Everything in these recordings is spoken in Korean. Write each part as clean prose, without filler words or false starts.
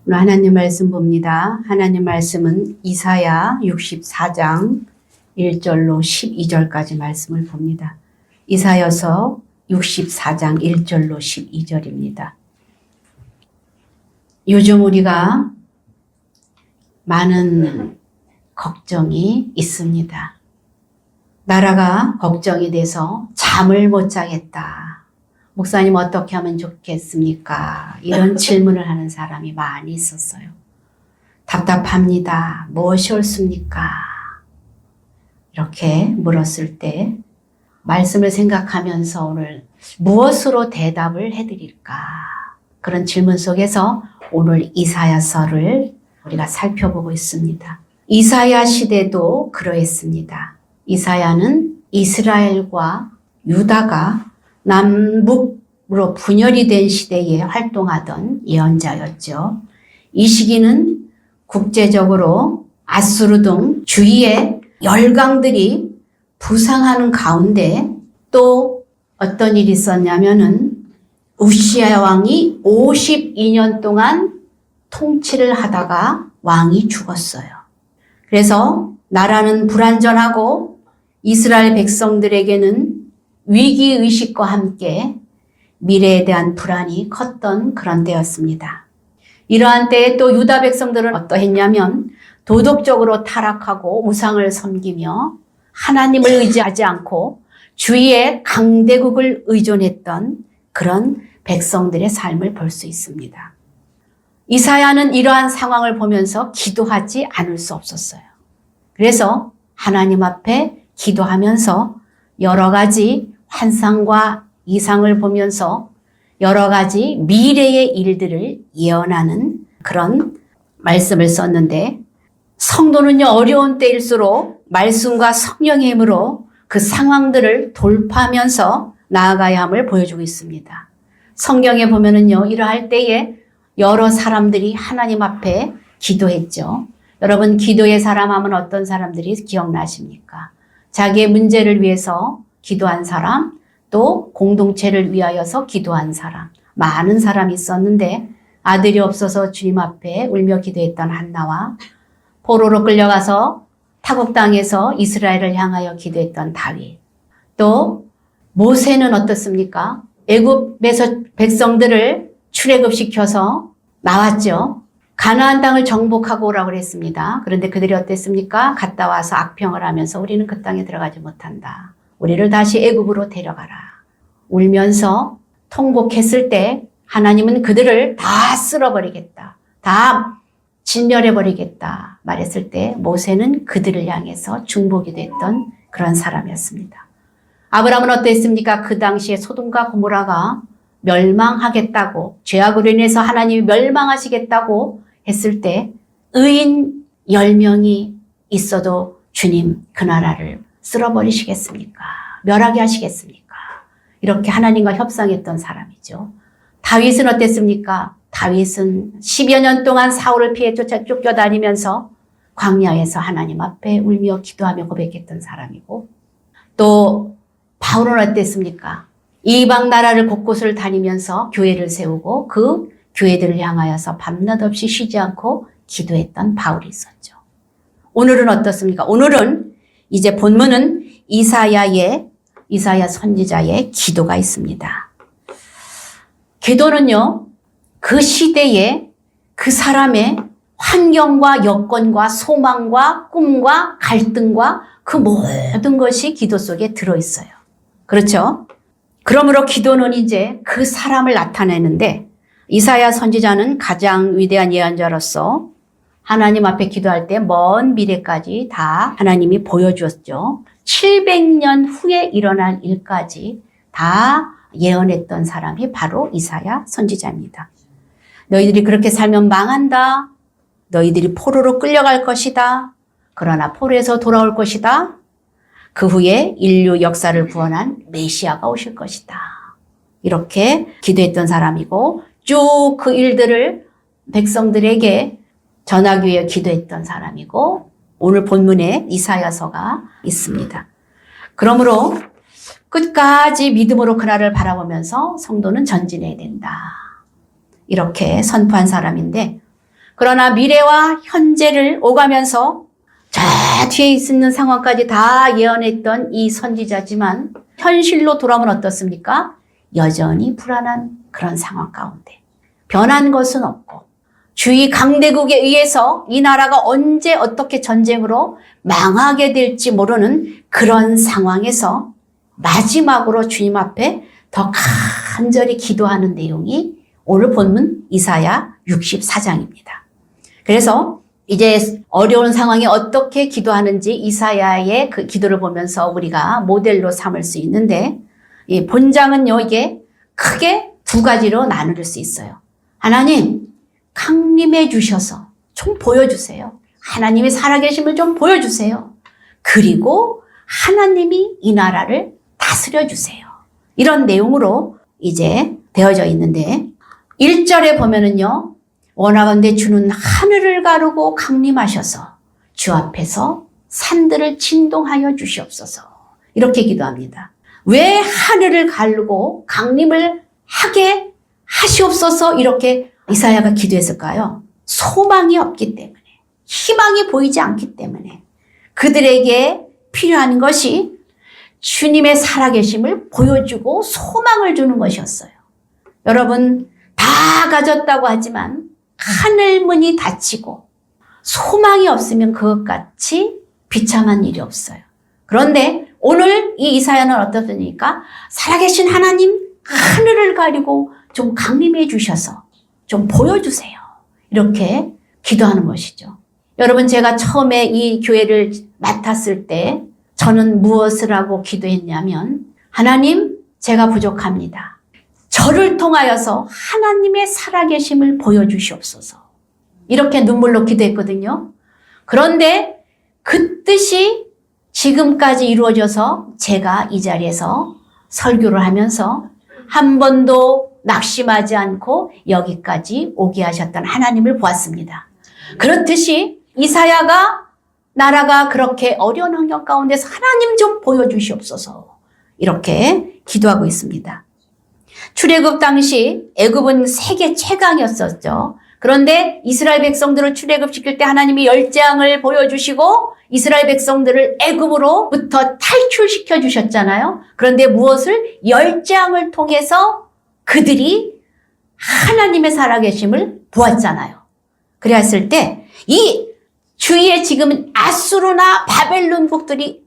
오늘 하나님 말씀 봅니다. 하나님 말씀은 이사야 64장 1절로 12절까지 말씀을 봅니다. 이사야서 64장 1절로 12절입니다. 요즘 우리가 많은 걱정이 있습니다. 나라가 걱정이 돼서 잠을 못 자겠다. 목사님 어떻게 하면 좋겠습니까? 이런 질문을 하는 사람이 많이 있었어요. 답답합니다. 무엇이 옳습니까? 이렇게 물었을 때 말씀을 생각하면서 오늘 무엇으로 대답을 해드릴까? 그런 질문 속에서 오늘 이사야서를 우리가 살펴보고 있습니다. 이사야 시대도 그러했습니다. 이사야는 이스라엘과 유다가 남북으로 분열이 된 시대에 활동하던 예언자였죠. 이 시기는 국제적으로 아수르 등 주위의 열강들이 부상하는 가운데 또 어떤 일이 있었냐면은 우시야 왕이 52년 동안 통치를 하다가 왕이 죽었어요. 그래서 나라는 불안전하고 이스라엘 백성들에게는 위기의식과 함께 미래에 대한 불안이 컸던 그런 때였습니다. 이러한 때에 또 유다 백성들은 어떠했냐면 도덕적으로 타락하고 우상을 섬기며 하나님을 의지하지 않고 주위의 강대국을 의존했던 그런 백성들의 삶을 볼 수 있습니다. 이사야는 이러한 상황을 보면서 기도하지 않을 수 없었어요. 그래서 하나님 앞에 기도하면서 여러 가지 환상과 이상을 보면서 여러 가지 미래의 일들을 예언하는 그런 말씀을 썼는데 성도는요 어려운 때일수록 말씀과 성령의 힘으로 그 상황들을 돌파하면서 나아가야 함을 보여주고 있습니다. 성경에 보면은요 이러할 때에 여러 사람들이 하나님 앞에 기도했죠. 여러분 기도의 사람 하면 어떤 사람들이 기억나십니까? 자기의 문제를 위해서 기도한 사람, 또 공동체를 위하여서 기도한 사람, 많은 사람이 있었는데 아들이 없어서 주님 앞에 울며 기도했던 한나와 포로로 끌려가서 타국 땅에서 이스라엘을 향하여 기도했던 다윗, 또 모세는 어떻습니까? 애굽에서 백성들을 출애굽시켜서 나왔죠. 가나안 땅을 정복하고 오라고 그랬습니다. 그런데 그들이 어땠습니까? 갔다 와서 악평을 하면서 우리는 그 땅에 들어가지 못한다. 우리를 다시 애굽으로 데려가라. 울면서 통곡했을 때 하나님은 그들을 다 쓸어버리겠다. 다 진멸해버리겠다 말했을 때 모세는 그들을 향해서 중보기도 했던 그런 사람이었습니다. 아브라함은 어땠습니까? 그 당시에 소돔과 고모라가 멸망하겠다고 죄악으로 인해서 하나님이 멸망하시겠다고 했을 때 의인 10명이 있어도 주님 그 나라를 쓸어버리시겠습니까? 멸하게 하시겠습니까? 이렇게 하나님과 협상했던 사람이죠. 다윗은 어땠습니까? 다윗은 10여 년 동안 사울을 피해 쫓겨다니면서 광야에서 하나님 앞에 울며 기도하며 고백했던 사람이고 또 바울은 어땠습니까? 이방 나라를 곳곳을 다니면서 교회를 세우고 그 교회들을 향하여서 밤낮 없이 쉬지 않고 기도했던 바울이 있었죠. 오늘은 어떻습니까? 오늘은 이제 본문은 이사야 선지자의 기도가 있습니다. 기도는요, 그 시대에 그 사람의 환경과 여건과 소망과 꿈과 갈등과 그 모든 것이 기도 속에 들어있어요. 그렇죠? 그러므로 기도는 이제 그 사람을 나타내는데 이사야 선지자는 가장 위대한 예언자로서 하나님 앞에 기도할 때 먼 미래까지 다 하나님이 보여주었죠. 700년 후에 일어날 일까지 다 예언했던 사람이 바로 이사야 선지자입니다. 너희들이 그렇게 살면 망한다. 너희들이 포로로 끌려갈 것이다. 그러나 포로에서 돌아올 것이다. 그 후에 인류 역사를 구원한 메시아가 오실 것이다. 이렇게 기도했던 사람이고 쭉 그 일들을 백성들에게 전하기 위해 기도했던 사람이고 오늘 본문에 이사야서가 있습니다. 그러므로 끝까지 믿음으로 그날을 바라보면서 성도는 전진해야 된다. 이렇게 선포한 사람인데 그러나 미래와 현재를 오가면서 저 뒤에 있는 상황까지 다 예언했던 이 선지자지만 현실로 돌아오면 어떻습니까? 여전히 불안한 그런 상황 가운데 변한 것은 없고 주위 강대국에 의해서 이 나라가 언제 어떻게 전쟁으로 망하게 될지 모르는 그런 상황에서 마지막으로 주님 앞에 더 간절히 기도하는 내용이 오늘 본문 이사야 64장입니다. 그래서 이제 어려운 상황에 어떻게 기도하는지 이사야의 그 기도를 보면서 우리가 모델로 삼을 수 있는데 이 본장은요 이게 크게 두 가지로 나눌 수 있어요. 하나님 강림해 주셔서 좀 보여주세요. 하나님의 살아계심을 좀 보여주세요. 그리고 하나님이 이 나라를 다스려 주세요. 이런 내용으로 이제 되어져 있는데 1절에 보면은요. 원하건대 주는 하늘을 가르고 강림하셔서 주 앞에서 산들을 진동하여 주시옵소서. 이렇게 기도합니다. 왜 하늘을 가르고 강림을 하게 하시옵소서 이렇게 이사야가 기도했을까요? 소망이 없기 때문에, 희망이 보이지 않기 때문에 그들에게 필요한 것이 주님의 살아계심을 보여주고 소망을 주는 것이었어요. 여러분 다 가졌다고 하지만 하늘 문이 닫히고 소망이 없으면 그것같이 비참한 일이 없어요. 그런데 오늘 이 이사야는 어떻습니까? 살아계신 하나님 하늘을 가리고 좀 강림해 주셔서 좀 보여주세요. 이렇게 기도하는 것이죠. 여러분 제가 처음에 이 교회를 맡았을 때 저는 무엇을 하고 기도했냐면 하나님 제가 부족합니다. 저를 통하여서 하나님의 살아계심을 보여주시옵소서. 이렇게 눈물로 기도했거든요. 그런데 그 뜻이 지금까지 이루어져서 제가 이 자리에서 설교를 하면서 한 번도 낙심하지 않고 여기까지 오게 하셨던 하나님을 보았습니다. 그렇듯이 이사야가 나라가 그렇게 어려운 환경 가운데서 하나님 좀 보여주시옵소서. 이렇게 기도하고 있습니다. 출애굽 당시 애굽은 세계 최강이었었죠. 그런데 이스라엘 백성들을 출애굽시킬 때 하나님이 열재앙을 보여주시고 이스라엘 백성들을 애굽으로부터 탈출시켜 주셨잖아요. 그런데 무엇을? 열재앙을 통해서 그들이 하나님의 살아계심을 보았잖아요. 그랬을 때 이 주위에 지금 아수르나 바벨론국들이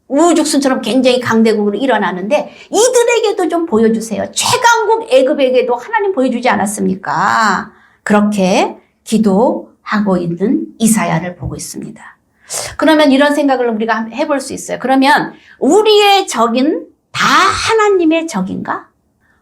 우후죽순처럼 굉장히 강대국으로 일어나는데 이들에게도 좀 보여주세요. 최강국 애굽에게도 하나님 보여주지 않았습니까? 그렇게 기도하고 있는 이사야를 보고 있습니다. 그러면 이런 생각을 우리가 해볼 수 있어요. 그러면 우리의 적인 다 하나님의 적인가?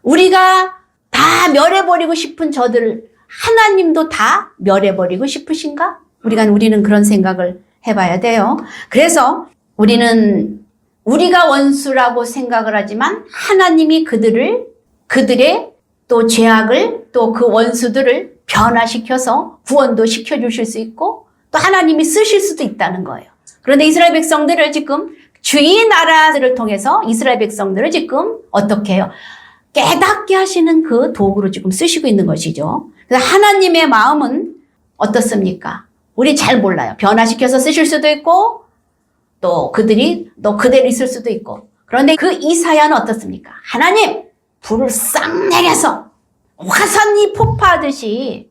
우리가 다 멸해버리고 싶은 저들을 하나님도 다 멸해버리고 싶으신가? 우리는 그런 생각을 해봐야 돼요. 그래서 우리는 우리가 원수라고 생각을 하지만 하나님이 그들의 또 죄악을 또 그 원수들을 변화시켜서 구원도 시켜주실 수 있고 또 하나님이 쓰실 수도 있다는 거예요. 그런데 이스라엘 백성들을 지금 주위 나라들을 통해서 이스라엘 백성들을 지금 어떻게 해요? 깨닫게 하시는 그 도구로 지금 쓰시고 있는 것이죠. 그래서 하나님의 마음은 어떻습니까? 우리 잘 몰라요. 변화시켜서 쓰실 수도 있고 또 그들이 또 그대로 있을 수도 있고. 그런데 그 이사야는 어떻습니까? 하나님 불을 싹 내려서 화산이 폭파하듯이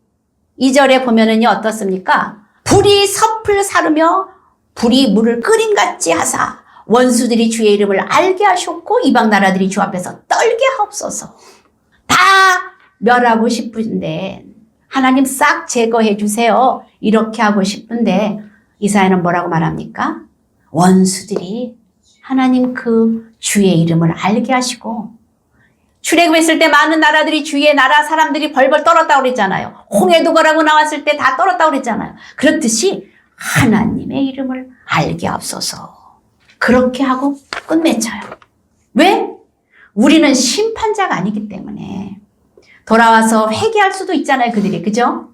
2절에 보면은요 어떻습니까? 불이 섭을 사르며 불이 물을 끓임같이 하사 원수들이 주의 이름을 알게 하셨고 이방 나라들이 주 앞에서 떨게 하옵소서. 다 멸하고 싶은데 하나님 싹 제거해 주세요. 이렇게 하고 싶은데 이사야는 뭐라고 말합니까? 원수들이 하나님 그 주의 이름을 알게 하시고 출애굽했을 때 많은 나라들이 주의 나라 사람들이 벌벌 떨었다고 그랬잖아요. 홍해도거라고 나왔을 때 다 떨었다고 그랬잖아요. 그렇듯이 하나님의 이름을 알게 하옵소서. 그렇게 하고 끝맺혀요. 왜? 우리는 심판자가 아니기 때문에 돌아와서 회개할 수도 있잖아요. 그들이. 그죠?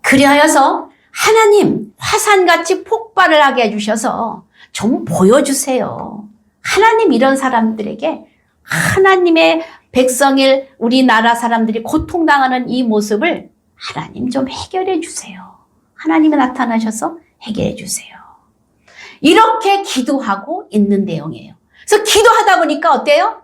그리하여서 하나님 화산같이 폭발을 하게 해주셔서 좀 보여주세요. 하나님 이런 사람들에게 하나님의 백성일 우리나라 사람들이 고통당하는 이 모습을 하나님 좀 해결해 주세요. 하나님이 나타나셔서 해결해 주세요. 이렇게 기도하고 있는 내용이에요. 그래서 기도하다 보니까 어때요?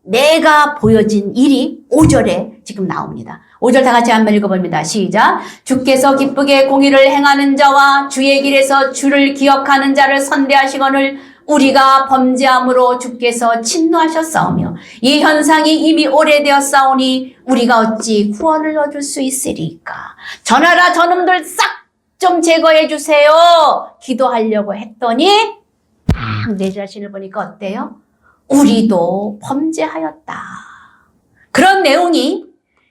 내가 보여진 일이 5절에 지금 나옵니다. 5절 다 같이 한번 읽어봅니다. 시작. 주께서 기쁘게 공의를 행하는 자와 주의 길에서 주를 기억하는 자를 선대하시거늘 우리가 범죄함으로 주께서 진노하셨사오며 이 현상이 이미 오래되었사오니 우리가 어찌 구원을 얻을 수 있으리까. 전하라 저놈들 싹 좀 제거해 주세요. 기도하려고 했더니 딱 내 자신을 보니까 어때요? 우리도 범죄하였다. 그런 내용이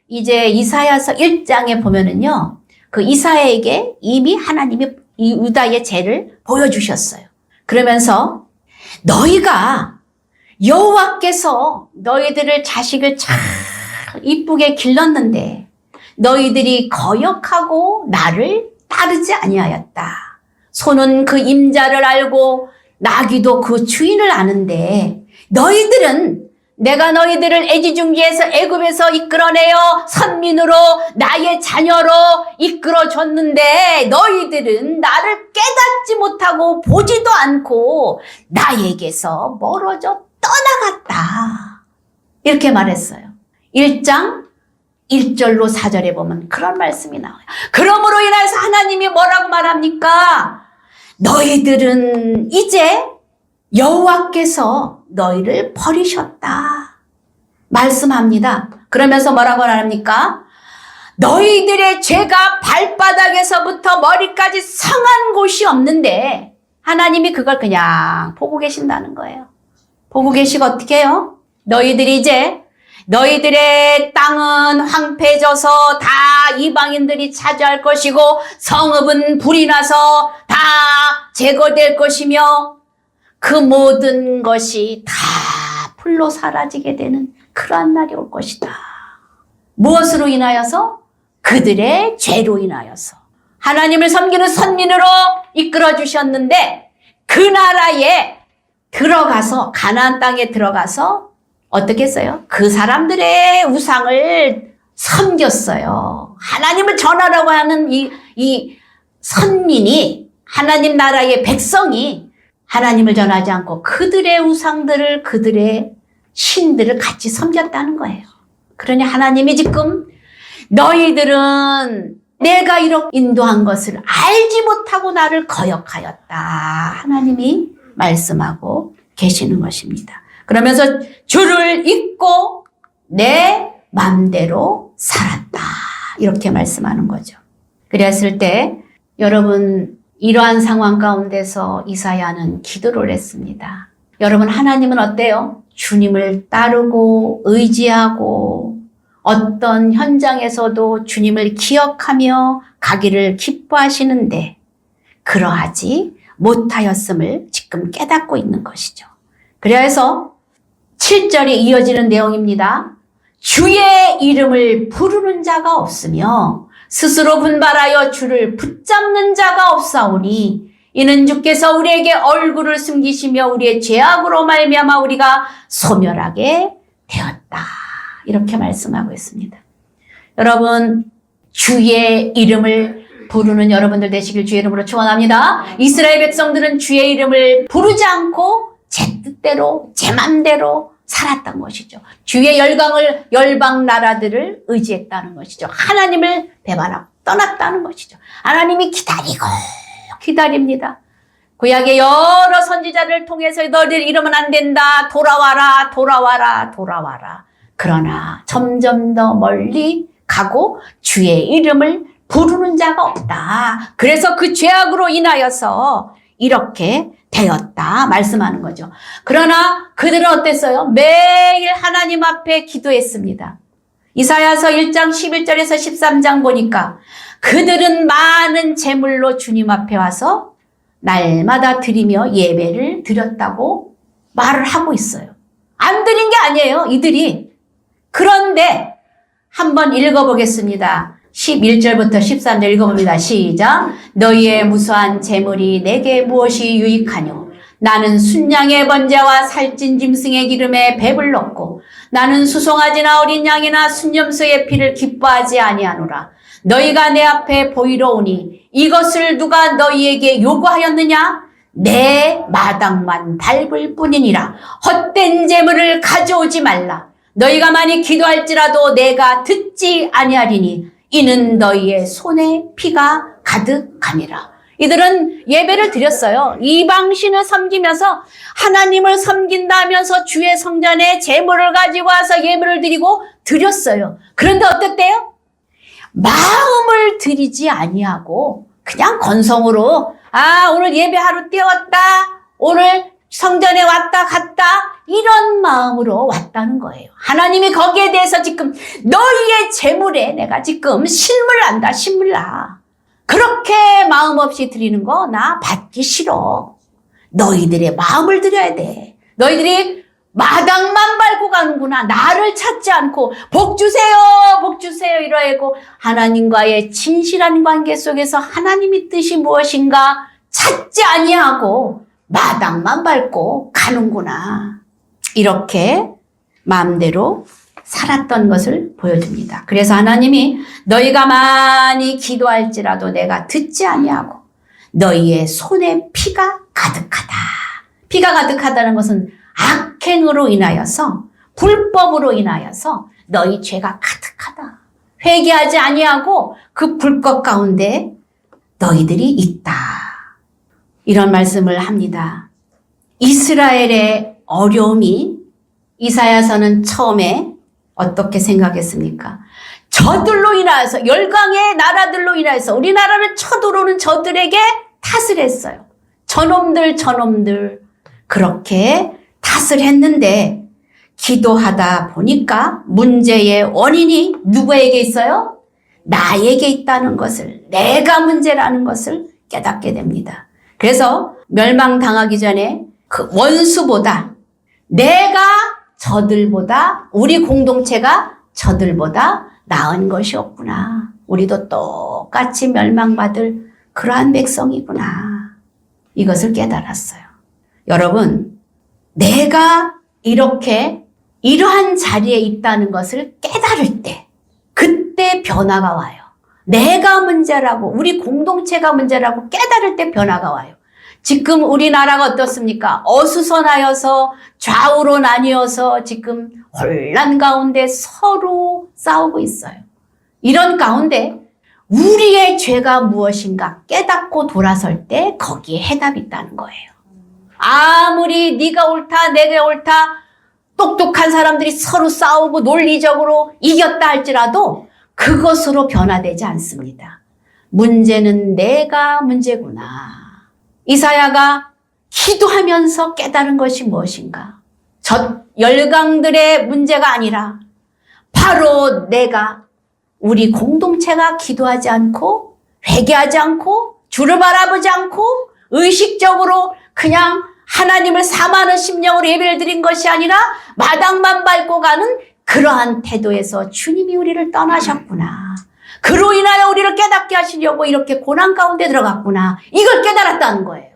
이제 이사야서 1장에 보면은요. 그 이사야에게 이미 하나님이 이 유다의 죄를 보여주셨어요. 그러면서 너희가 여호와께서 너희들을 자식을 참 이쁘게 길렀는데 너희들이 거역하고 나를 따르지 아니하였다. 소는 그 임자를 알고 나귀도 그 주인을 아는데 너희들은 내가 너희들을 애지중지에서 애굽에서 이끌어내어 선민으로 나의 자녀로 이끌어줬는데 너희들은 나를 깨닫지 못하고 보지도 않고 나에게서 멀어져 떠나갔다. 이렇게 말했어요. 1장 1절로 4절에 보면 그런 말씀이 나와요. 그러므로 인해서 하나님이 뭐라고 말합니까? 너희들은 이제 여호와께서 너희를 버리셨다. 말씀합니다. 그러면서 뭐라고 말합니까? 너희들의 죄가 발바닥에서부터 머리까지 성한 곳이 없는데 하나님이 그걸 그냥 보고 계신다는 거예요. 보고 계시고 어떻게 해요? 너희들이 이제 너희들의 땅은 황폐해져서 다 이방인들이 차지할 것이고 성읍은 불이 나서 다 제거될 것이며 그 모든 것이 다 풀로 사라지게 되는 그러한 날이 올 것이다. 무엇으로 인하여서? 그들의 죄로 인하여서. 하나님을 섬기는 선민으로 이끌어 주셨는데 그 나라에 들어가서 가나안 땅에 들어가서 어떻게 했어요? 그 사람들의 우상을 섬겼어요. 하나님을 전하라고 하는 이 선민이 하나님 나라의 백성이 하나님을 전하지 않고 그들의 우상들을 그들의 신들을 같이 섬겼다는 거예요. 그러니 하나님이 지금 너희들은 내가 이렇게 인도한 것을 알지 못하고 나를 거역하였다. 하나님이 말씀하고 계시는 것입니다. 그러면서 주를 잊고 내 맘대로 살았다. 이렇게 말씀하는 거죠. 그랬을 때 여러분 이러한 상황 가운데서 이사야는 기도를 했습니다. 여러분 하나님은 어때요? 주님을 따르고 의지하고 어떤 현장에서도 주님을 기억하며 가기를 기뻐하시는데 그러하지 못하였음을 지금 깨닫고 있는 것이죠. 그래서 7절에 이어지는 내용입니다. 주의 이름을 부르는 자가 없으며 스스로 분발하여 주를 붙잡는 자가 없사오니 이는 주께서 우리에게 얼굴을 숨기시며 우리의 죄악으로 말미암아 우리가 소멸하게 되었다. 이렇게 말씀하고 있습니다. 여러분 주의 이름을 부르는 여러분들 되시길 주의 이름으로 축원합니다. 이스라엘 백성들은 주의 이름을 부르지 않고 제 뜻대로 제 맘대로 살았던 것이죠. 주의 열방 나라들을 의지했다는 것이죠. 하나님을 배반하고 떠났다는 것이죠. 하나님이 기다립니다. 구약의 여러 선지자를 통해서 너희들 이러면 안 된다. 돌아와라. 그러나 점점 더 멀리 가고 주의 이름을 부르는 자가 없다. 그래서 그 죄악으로 인하여서 이렇게 되었다 말씀하는 거죠. 그러나 그들은 어땠어요? 매일 하나님 앞에 기도했습니다. 이사야서 1장 11절에서 13장 보니까 그들은 많은 제물로 주님 앞에 와서 날마다 드리며 예배를 드렸다고 말을 하고 있어요. 안 드린 게 아니에요, 이들이. 그런데 한번 읽어보겠습니다. 11절부터 13절 읽어봅니다. 시작. 너희의 무수한 재물이 내게 무엇이 유익하뇨? 나는 순양의 번제와 살찐 짐승의 기름에 배불렀고 나는 수송아지나 어린 양이나 순염소의 피를 기뻐하지 아니하노라. 너희가 내 앞에 보이러 오니 이것을 누가 너희에게 요구하였느냐? 내 마당만 밟을 뿐이니라. 헛된 재물을 가져오지 말라. 너희가 많이 기도할지라도 내가 듣지 아니하리니 이는 너희의 손에 피가 가득함이라. 이들은 예배를 드렸어요. 이방신을 섬기면서 하나님을 섬긴다 하면서 주의 성전에 제물을 가지고 와서 예배를 드리고 드렸어요. 그런데 어땠대요? 마음을 드리지 아니하고 그냥 건성으로 오늘 예배 하루 뛰어왔다. 오늘 성전에 왔다 갔다. 이런 마음으로 왔다는 거예요. 하나님이 거기에 대해서 지금 너희의 재물에 내가 지금 신물난다. 신물나. 그렇게 마음 없이 드리는 거 나 받기 싫어. 너희들의 마음을 드려야 돼. 너희들이 마당만 밟고 가는구나. 나를 찾지 않고 복 주세요. 복 주세요. 이러고 하나님과의 진실한 관계 속에서 하나님의 뜻이 무엇인가 찾지 아니하고 마당만 밟고 가는구나. 이렇게 마음대로 살았던 것을 보여줍니다. 그래서 하나님이 너희가 많이 기도할지라도 내가 듣지 아니하고 너희의 손에 피가 가득하다. 피가 가득하다는 것은 악행으로 인하여서 불법으로 인하여서 너희 죄가 가득하다. 회개하지 아니하고 그 불법 가운데 너희들이 있다. 이런 말씀을 합니다. 이스라엘의 어려움이 이사야서는 처음에 어떻게 생각했습니까? 저들로 인하여서 열강의 나라들로 인하여서 우리나라를 쳐들어오는 저들에게 탓을 했어요. 저놈들 그렇게 탓을 했는데 기도하다 보니까 문제의 원인이 누구에게 있어요? 나에게 있다는 것을, 내가 문제라는 것을 깨닫게 됩니다. 그래서 멸망당하기 전에 그 원수보다 내가 저들보다 우리 공동체가 저들보다 나은 것이 없구나. 우리도 똑같이 멸망받을 그러한 백성이구나. 이것을 깨달았어요. 여러분, 내가 이렇게 이러한 자리에 있다는 것을 깨달을 때 그때 변화가 와요. 내가 문제라고 우리 공동체가 문제라고 깨달을 때 변화가 와요. 지금 우리나라가 어떻습니까? 어수선하여서 좌우로 나뉘어서 지금 혼란 가운데 서로 싸우고 있어요. 이런 가운데 우리의 죄가 무엇인가 깨닫고 돌아설 때 거기에 해답이 있다는 거예요. 아무리 네가 옳다 내가 옳다 똑똑한 사람들이 서로 싸우고 논리적으로 이겼다 할지라도 그것으로 변화되지 않습니다. 문제는 내가 문제구나. 이사야가 기도하면서 깨달은 것이 무엇인가? 저 열강들의 문제가 아니라 바로 내가 우리 공동체가 기도하지 않고 회개하지 않고 주를 바라보지 않고 의식적으로 그냥 하나님을 사모하는 심령으로 예배를 드린 것이 아니라 마당만 밟고 가는 그러한 태도에서 주님이 우리를 떠나셨구나. 그로 인하여 우리를 깨닫게 하시려고 이렇게 고난 가운데 들어갔구나. 이걸 깨달았다는 거예요.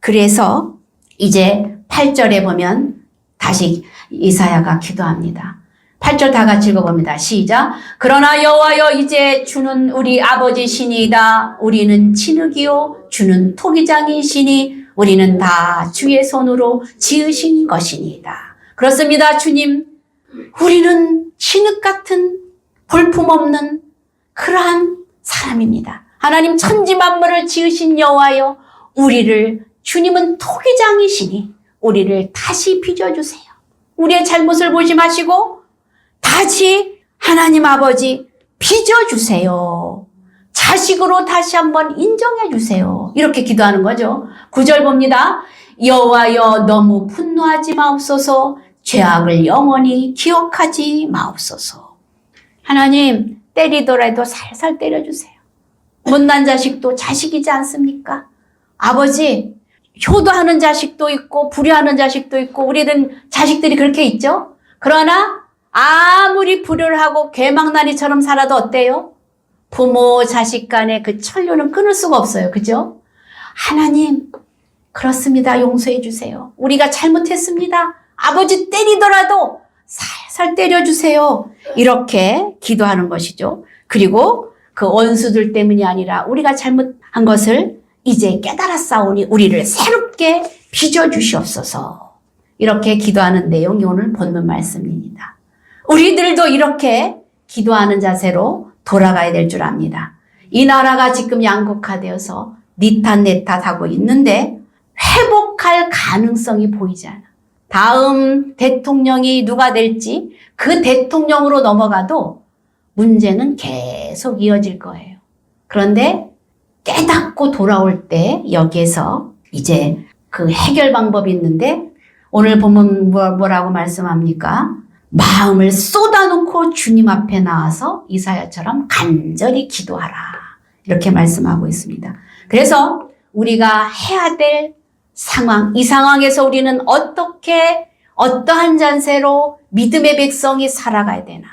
그래서 이제 8절에 보면 다시 이사야가 기도합니다. 8절 다 같이 읽어봅니다. 시작. 그러나 여호와여 이제 주는 우리 아버지시니이다. 우리는 진흙이요 주는 토기장이시니 우리는 다 주의 손으로 지으신 것이니이다. 그렇습니다. 주님, 우리는 진흙 같은 볼품없는 그러한 사람입니다. 하나님 천지 만물을 지으신 여호와여 우리를 주님은 토기장이시니 우리를 다시 빚어주세요. 우리의 잘못을 보지 마시고 다시 하나님 아버지 빚어주세요. 자식으로 다시 한번 인정해 주세요. 이렇게 기도하는 거죠. 9절 봅니다. 여호와여 너무 분노하지 마옵소서. 죄악을 영원히 기억하지 마옵소서. 하나님 때리더라도 살살 때려주세요. 못난 자식도 자식이지 않습니까? 아버지 효도하는 자식도 있고 불효하는 자식도 있고 우리는 자식들이 그렇게 있죠. 그러나 아무리 불효를 하고 괴망나니처럼 살아도 어때요? 부모 자식 간의 그 천류는 끊을 수가 없어요. 그죠? 하나님 그렇습니다. 용서해 주세요. 우리가 잘못했습니다. 아버지 때리더라도 살살 때려주세요. 이렇게 기도하는 것이죠. 그리고 그 원수들 때문이 아니라 우리가 잘못한 것을 이제 깨달았사오니 우리를 새롭게 빚어주시옵소서. 이렇게 기도하는 내용이 오늘 본문 말씀입니다. 우리들도 이렇게 기도하는 자세로 돌아가야 될 줄 압니다. 이 나라가 지금 양극화되어서 니 탓 내 탓하고 있는데 회복할 가능성이 보이지 않아. 다음 대통령이 누가 될지 그 대통령으로 넘어가도 문제는 계속 이어질 거예요. 그런데 깨닫고 돌아올 때 여기에서 이제 그 해결 방법이 있는데 오늘 본문 뭐라고 말씀합니까? 마음을 쏟아놓고 주님 앞에 나와서 이사야처럼 간절히 기도하라. 이렇게 말씀하고 있습니다. 그래서 우리가 해야 될 상황, 이 상황에서 우리는 어떠한 잔세로 믿음의 백성이 살아가야 되나.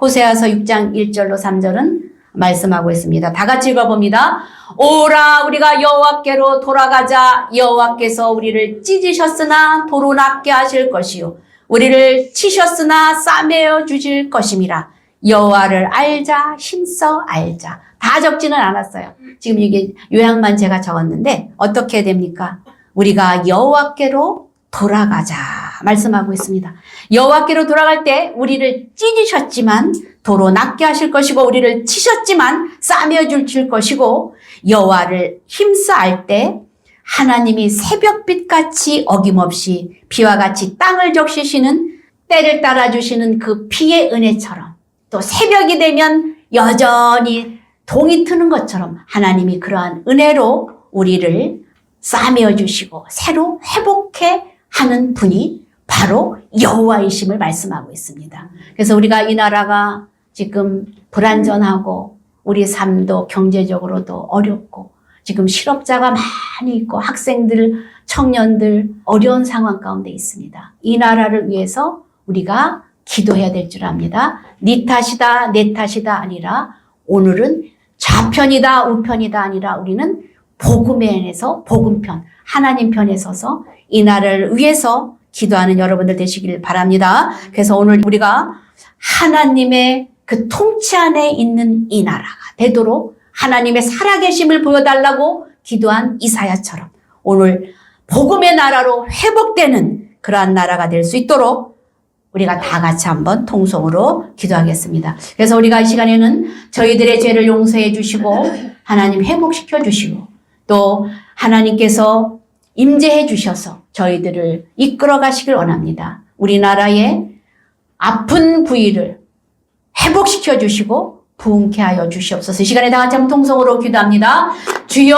호세아서 6장 1절로 3절은 말씀하고 있습니다. 다 같이 읽어봅니다. 오라 우리가 여호와께로 돌아가자. 여호와께서 우리를 찢으셨으나 도로 낫게 하실 것이요 우리를 치셨으나 싸매어 주실 것임이라. 여호와를 알자 힘써 알자. 다 적지는 않았어요. 지금 이게 요약만 제가 적었는데 어떻게 됩니까? 우리가 여호와께로 돌아가자 말씀하고 있습니다. 여호와께로 돌아갈 때 우리를 찢으셨지만 도로 낫게 하실 것이고 우리를 치셨지만 싸매어 주실 것이고 여호와를 힘써 알 때 하나님이 새벽빛같이 어김없이 비와 같이 땅을 적시시는 때를 따라주시는 그 피의 은혜처럼 또 새벽이 되면 여전히 동이 트는 것처럼 하나님이 그러한 은혜로 우리를 싸매어 주시고 새로 회복해 하는 분이 바로 여호와이심을 말씀하고 있습니다. 그래서 우리가 이 나라가 지금 불안전하고 우리 삶도 경제적으로도 어렵고 지금 실업자가 많이 있고 학생들, 청년들 어려운 상황 가운데 있습니다. 이 나라를 위해서 우리가 기도해야 될 줄 압니다. 네 탓이다, 내 탓이다 아니라 오늘은 좌편이다, 우편이다 아니라 우리는 복음에 안에서 복음편, 하나님 편에 서서 이 나라를 위해서 기도하는 여러분들 되시길 바랍니다. 그래서 오늘 우리가 하나님의 그 통치 안에 있는 이 나라가 되도록 하나님의 살아계심을 보여달라고 기도한 이사야처럼 오늘 복음의 나라로 회복되는 그러한 나라가 될 수 있도록 우리가 다 같이 한번 통성으로 기도하겠습니다. 그래서 우리가 이 시간에는 저희들의 죄를 용서해 주시고 하나님 회복시켜 주시고 또 하나님께서 임재해 주셔서 저희들을 이끌어 가시길 원합니다. 우리나라의 아픈 부위를 회복시켜 주시고 부흥케 하여 주시옵소서. 이 시간에 다 같이 한번 통성으로 기도합니다. 주여